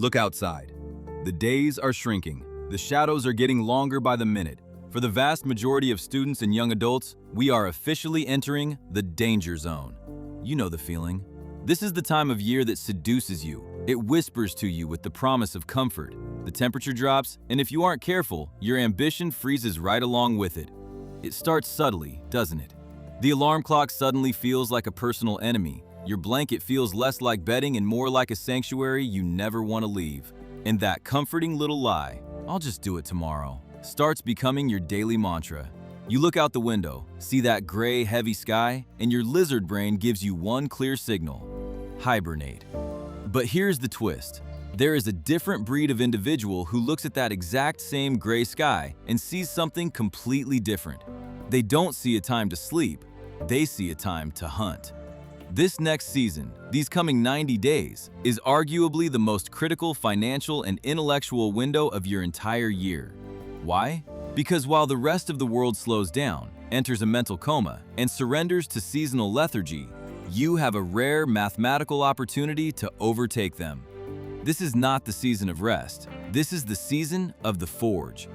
Look outside. The days are shrinking. The shadows are getting longer by the minute. For the vast majority of students and young adults, we are officially entering the danger zone. You know the feeling. This is the time of year that seduces you. It whispers to you with the promise of comfort. The temperature drops, and if you aren't careful, your ambition freezes right along with it. It starts subtly, doesn't it? The alarm clock suddenly feels like a personal enemy. Your blanket feels less like bedding and more like a sanctuary you never want to leave. And that comforting little lie, "I'll just do it tomorrow," starts becoming your daily mantra. You look out the window, see that gray, heavy sky, and your lizard brain gives you one clear signal: hibernate. But here's the twist. There is a different breed of individual who looks at that exact same gray sky and sees something completely different. They don't see a time to sleep, they see a time to hunt. This next season, these coming 90 days, is arguably the most critical financial and intellectual window of your entire year. Why? Because while the rest of the world slows down, enters a mental coma, and surrenders to seasonal lethargy, you have a rare mathematical opportunity to overtake them. This is not the season of rest. This is the season of the forge.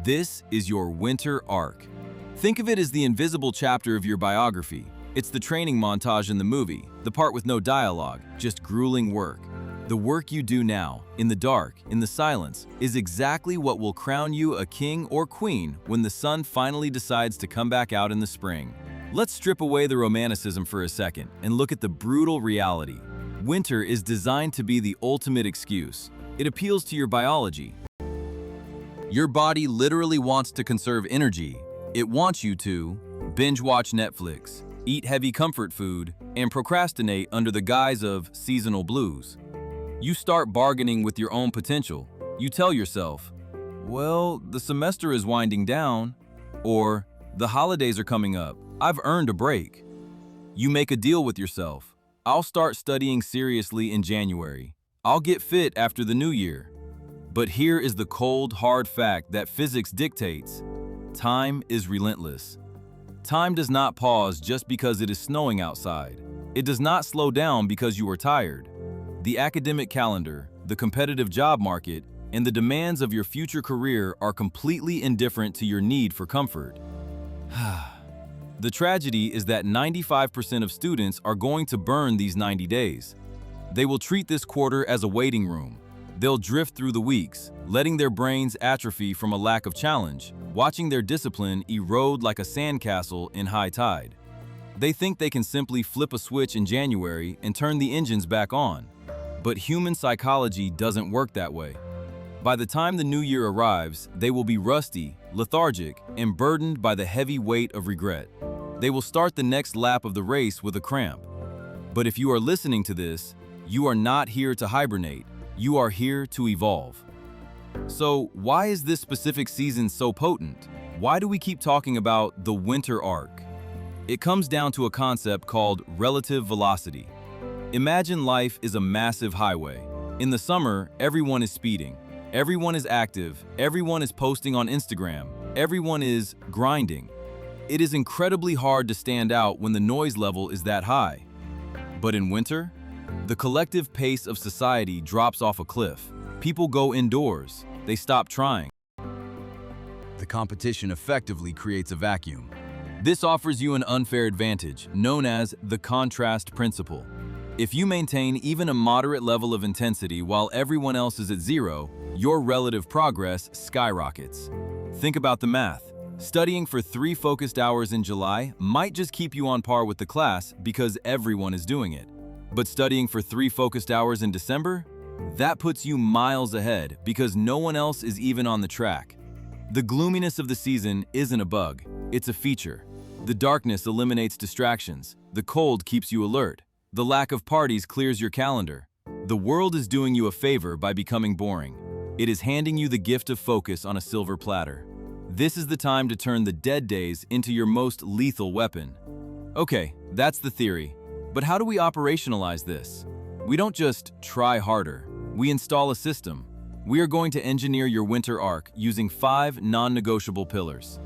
This is your winter arc. Think of it as the invisible chapter of your biography. It's the training montage in the movie, the part with no dialogue, just grueling work. The work you do now, in the dark, in the silence, is exactly what will crown you a king or queen when the sun finally decides to come back out in the spring. Let's strip away the romanticism for a second and look at the brutal reality. Winter is designed to be the ultimate excuse. It appeals to your biology. Your body literally wants to conserve energy. It wants you to binge watch Netflix, eat heavy comfort food, and procrastinate under the guise of seasonal blues. You start bargaining with your own potential. You tell yourself, well, the semester is winding down, or the holidays are coming up. I've earned a break. You make a deal with yourself. I'll start studying seriously in January. I'll get fit after the new year. But here is the cold, hard fact that physics dictates. Time is relentless. Time does not pause just because it is snowing outside. It does not slow down because you are tired. The academic calendar, the competitive job market, and the demands of your future career are completely indifferent to your need for comfort. The tragedy is that 95% of students are going to burn these 90 days. They will treat this quarter as a waiting room. They'll drift through the weeks, letting their brains atrophy from a lack of challenge, watching their discipline erode like a sandcastle in high tide. They think they can simply flip a switch in January and turn the engines back on. But human psychology doesn't work that way. By the time the new year arrives, they will be rusty, lethargic, and burdened by the heavy weight of regret. They will start the next lap of the race with a cramp. But if you are listening to this, you are not here to hibernate. You are here to evolve. So why is this specific season so potent? Why do we keep talking about the winter arc? It comes down to a concept called relative velocity. Imagine life is a massive highway. In the summer, everyone is speeding. Everyone is active. Everyone is posting on Instagram. Everyone is grinding. It is incredibly hard to stand out when the noise level is that high. But in winter, the collective pace of society drops off a cliff. People go indoors. They stop trying. The competition effectively creates a vacuum. This offers you an unfair advantage, known as the contrast principle. If you maintain even a moderate level of intensity while everyone else is at zero, your relative progress skyrockets. Think about the math. Studying for 3 focused hours in July might just keep you on par with the class because everyone is doing it. But studying for 3 focused hours in December? That puts you miles ahead because no one else is even on the track. The gloominess of the season isn't a bug, it's a feature. The darkness eliminates distractions. The cold keeps you alert. The lack of parties clears your calendar. The world is doing you a favor by becoming boring. It is handing you the gift of focus on a silver platter. This is the time to turn the dead days into your most lethal weapon. Okay, that's the theory. But how do we operationalize this? We don't just try harder. We install a system. We are going to engineer your winter arc using 5 non-negotiable pillars.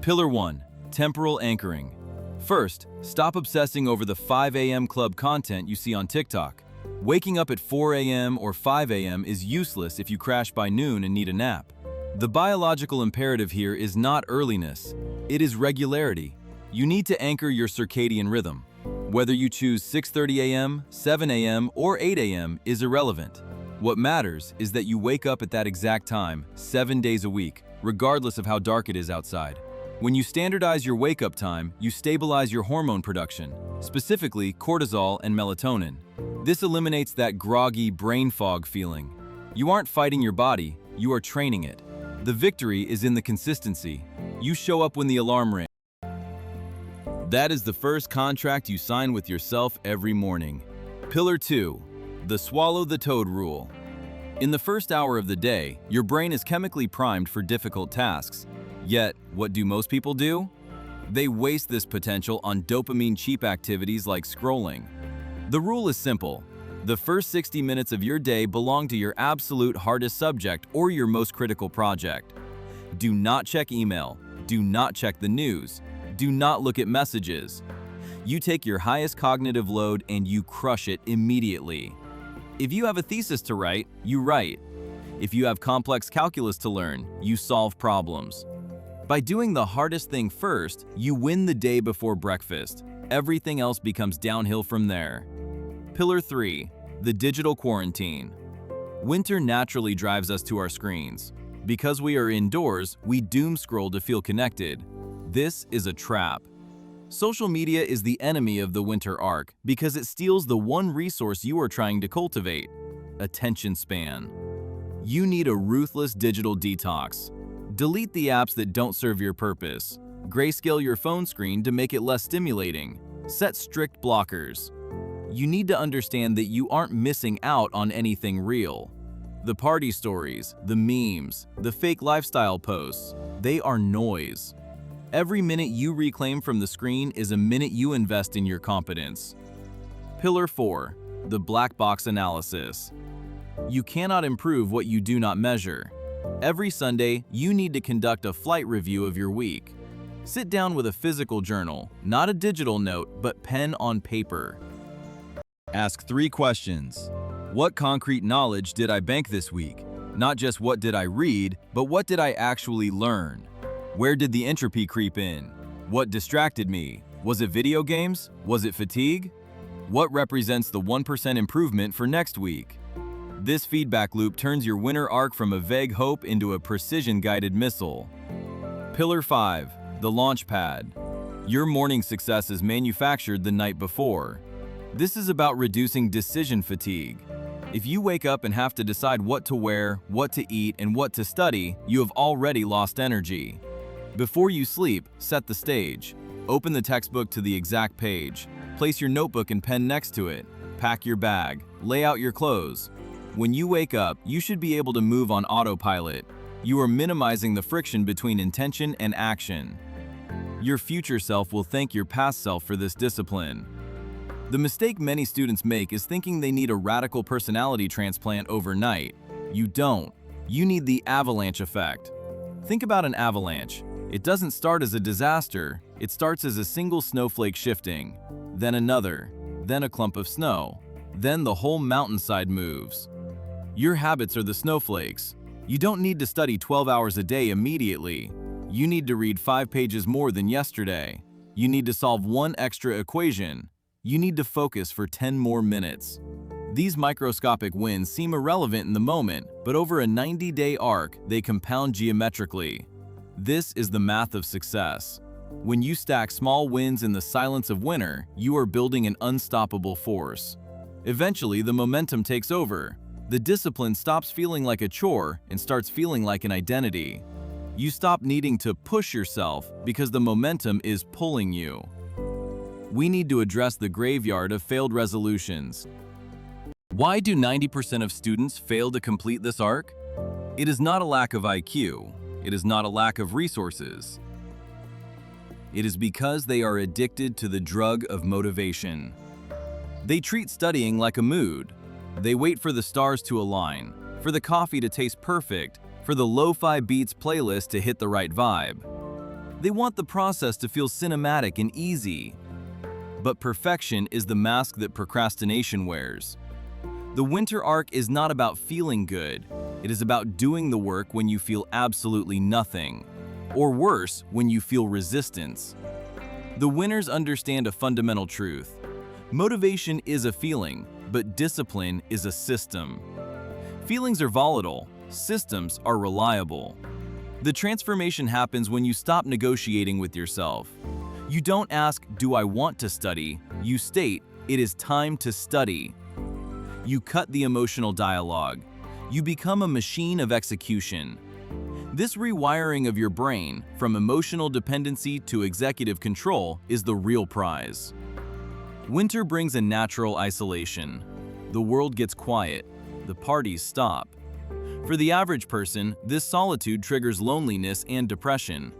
Pillar 1, temporal anchoring. First, stop obsessing over the 5 a.m. club content you see on TikTok. Waking up at 4 a.m. or 5 a.m. is useless if you crash by noon and need a nap. The biological imperative here is not earliness, it is regularity. You need to anchor your circadian rhythm. Whether you choose 6:30 a.m., 7 a.m., or 8 a.m. is irrelevant. What matters is that you wake up at that exact time, 7 days a week, regardless of how dark it is outside. When you standardize your wake-up time, you stabilize your hormone production, specifically cortisol and melatonin. This eliminates that groggy brain fog feeling. You aren't fighting your body, you are training it. The victory is in the consistency. You show up when the alarm rings. That is the first contract you sign with yourself every morning. Pillar 2. The swallow the toad rule. In the first hour of the day, your brain is chemically primed for difficult tasks. Yet, what do most people do? They waste this potential on dopamine-cheap activities like scrolling. The rule is simple. The first 60 minutes of your day belong to your absolute hardest subject or your most critical project. Do not check email. Do not check the news. Do not look at messages. You take your highest cognitive load and you crush it immediately. If you have a thesis to write, you write. If you have complex calculus to learn, you solve problems. By doing the hardest thing first, you win the day before breakfast. Everything else becomes downhill from there. Pillar 3. The digital quarantine. Winter naturally drives us to our screens. Because we are indoors, we doom scroll to feel connected. This is a trap. Social media is the enemy of the winter arc because it steals the one resource you are trying to cultivate: attention span. You need a ruthless digital detox. Delete the apps that don't serve your purpose. Grayscale your phone screen to make it less stimulating. Set strict blockers. You need to understand that you aren't missing out on anything real. The party stories, the memes, the fake lifestyle posts, they are noise. Every minute you reclaim from the screen is a minute you invest in your competence. Pillar 4. The black box analysis. You cannot improve what you do not measure. Every Sunday, you need to conduct a flight review of your week. Sit down with a physical journal, not a digital note, but pen on paper. Ask 3 questions. What concrete knowledge did I bank this week? Not just what did I read, but what did I actually learn? Where did the entropy creep in? What distracted me? Was it video games? Was it fatigue? What represents the 1% improvement for next week? This feedback loop turns your winter arc from a vague hope into a precision-guided missile. Pillar 5. The Launchpad. Your morning success is manufactured the night before. This is about reducing decision fatigue. If you wake up and have to decide what to wear, what to eat, and what to study, you have already lost energy. Before you sleep, set the stage. Open the textbook to the exact page. Place your notebook and pen next to it. Pack your bag. Lay out your clothes. When you wake up, you should be able to move on autopilot. You are minimizing the friction between intention and action. Your future self will thank your past self for this discipline. The mistake many students make is thinking they need a radical personality transplant overnight. You don't. You need the avalanche effect. Think about an avalanche. It doesn't start as a disaster. It starts as a single snowflake shifting, then another, then a clump of snow, then the whole mountainside moves. Your habits are the snowflakes. You don't need to study 12 hours a day immediately. You need to read 5 pages more than yesterday. You need to solve 1 extra equation. You need to focus for 10 more minutes. These microscopic wins seem irrelevant in the moment, but over a 90-day arc, they compound geometrically. This is the math of success. When you stack small wins in the silence of winter, you are building an unstoppable force. Eventually, the momentum takes over. The discipline stops feeling like a chore and starts feeling like an identity. You stop needing to push yourself because the momentum is pulling you. We need to address the graveyard of failed resolutions. Why do 90% of students fail to complete this arc? It is not a lack of IQ. It is not a lack of resources. It is because they are addicted to the drug of motivation. They treat studying like a mood. They wait for the stars to align, for the coffee to taste perfect, for the lo-fi beats playlist to hit the right vibe. They want the process to feel cinematic and easy. But perfection is the mask that procrastination wears. The winter arc is not about feeling good. It is about doing the work when you feel absolutely nothing. Or worse, when you feel resistance. The winners understand a fundamental truth. Motivation is a feeling, but discipline is a system. Feelings are volatile, systems are reliable. The transformation happens when you stop negotiating with yourself. You don't ask, "Do I want to study?" You state, "It is time to study." You cut the emotional dialogue. You become a machine of execution. This rewiring of your brain, from emotional dependency to executive control, is the real prize. Winter brings a natural isolation. The world gets quiet. The parties stop. For the average person, this solitude triggers loneliness and depression.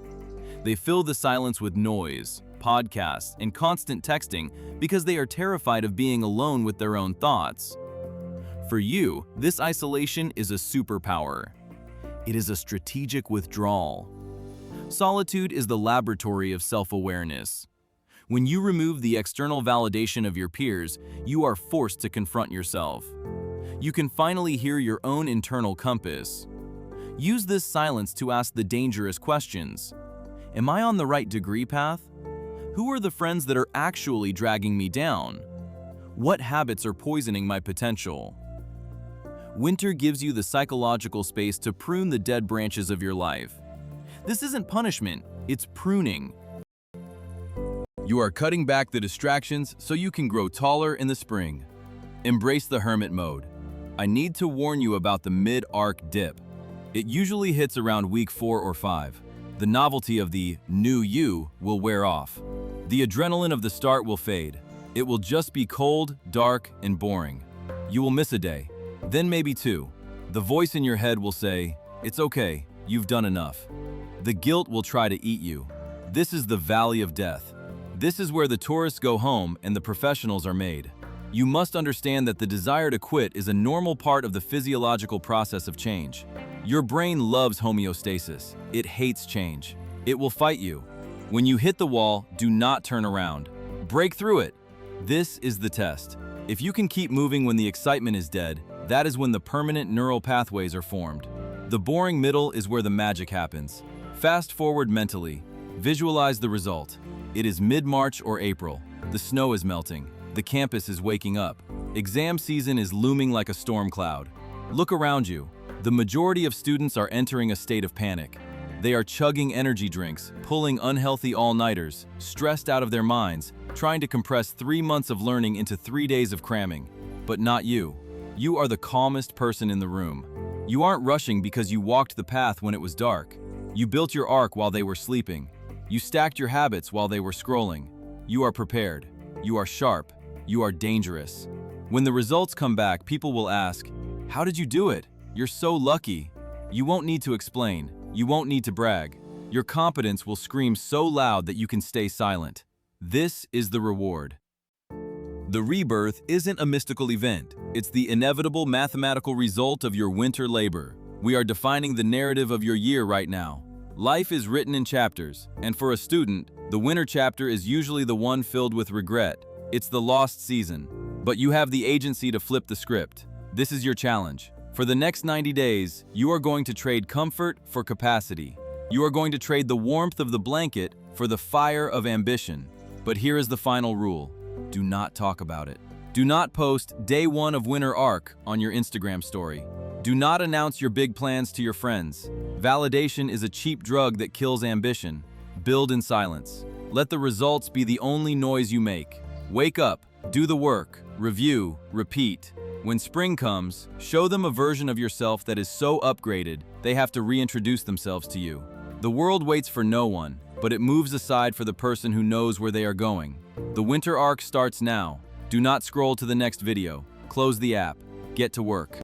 They fill the silence with noise, podcasts, and constant texting because they are terrified of being alone with their own thoughts. For you, this isolation is a superpower. It is a strategic withdrawal. Solitude is the laboratory of self-awareness. When you remove the external validation of your peers, you are forced to confront yourself. You can finally hear your own internal compass. Use this silence to ask the dangerous questions. Am I on the right degree path? Who are the friends that are actually dragging me down? What habits are poisoning my potential? Winter gives you the psychological space to prune the dead branches of your life. This isn't punishment, it's pruning. You are cutting back the distractions so you can grow taller in the spring. Embrace the hermit mode. I need to warn you about the mid-arc dip. It usually hits around week 4 or 5. The novelty of the new you will wear off. The adrenaline of the start will fade. It will just be cold, dark, and boring. You will miss a day, then maybe 2. The voice in your head will say, "It's okay, you've done enough." The guilt will try to eat you. This is the valley of death. This is where the tourists go home and the professionals are made. You must understand that the desire to quit is a normal part of the physiological process of change. Your brain loves homeostasis. It hates change. It will fight you. When you hit the wall, do not turn around. Break through it. This is the test. If you can keep moving when the excitement is dead, that is when the permanent neural pathways are formed. The boring middle is where the magic happens. Fast forward mentally. Visualize the result. It is mid-March or April. The snow is melting. The campus is waking up. Exam season is looming like a storm cloud. Look around you. The majority of students are entering a state of panic. They are chugging energy drinks, pulling unhealthy all-nighters, stressed out of their minds, trying to compress 3 months of learning into 3 days of cramming. But not you. You are the calmest person in the room. You aren't rushing because you walked the path when it was dark. You built your arc while they were sleeping. You stacked your habits while they were scrolling. You are prepared. You are sharp. You are dangerous. When the results come back, people will ask, "How did you do it? You're so lucky." You won't need to explain. You won't need to brag. Your competence will scream so loud that you can stay silent. This is the reward. The rebirth isn't a mystical event. It's the inevitable mathematical result of your winter labor. We are defining the narrative of your year right now. Life is written in chapters, and for a student, the winter chapter is usually the one filled with regret. It's the lost season. But you have the agency to flip the script. This is your challenge. For the next 90 days, you are going to trade comfort for capacity. You are going to trade the warmth of the blanket for the fire of ambition. But here is the final rule. Do not talk about it. Do not post day 1 of winter arc on your Instagram story. Do not announce your big plans to your friends. Validation is a cheap drug that kills ambition. Build in silence. Let the results be the only noise you make. Wake up, do the work, review, repeat. When spring comes, show them a version of yourself that is so upgraded, they have to reintroduce themselves to you. The world waits for no one, but it moves aside for the person who knows where they are going. The winter arc starts now. Do not scroll to the next video. Close the app. Get to work.